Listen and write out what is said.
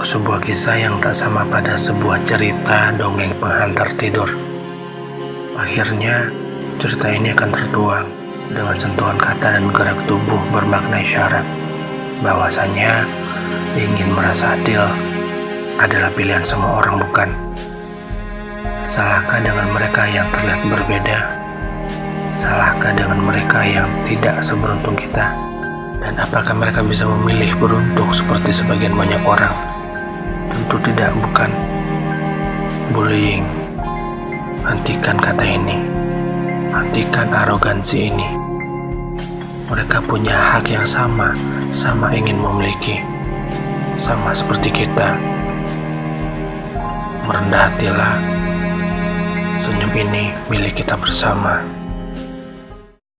sebuah kisah yang tak sama pada sebuah cerita dongeng penghantar tidur. Akhirnya, cerita ini akan tertuang dengan sentuhan kata dan gerak tubuh bermakna isyarat bahwasanya ingin merasa adil adalah pilihan semua orang, bukan? Salahkah dengan mereka yang terlihat berbeda? Salahkah dengan mereka yang tidak seberuntung kita? Dan apakah mereka bisa memilih beruntung seperti sebagian banyak orang? Tentu tidak, bukan? Bullying. Hentikan kata ini. Hentikan arogansi ini. Mereka punya hak yang sama ingin memiliki. Sama seperti kita. Merendah hatilah. Senyum ini milik kita bersama.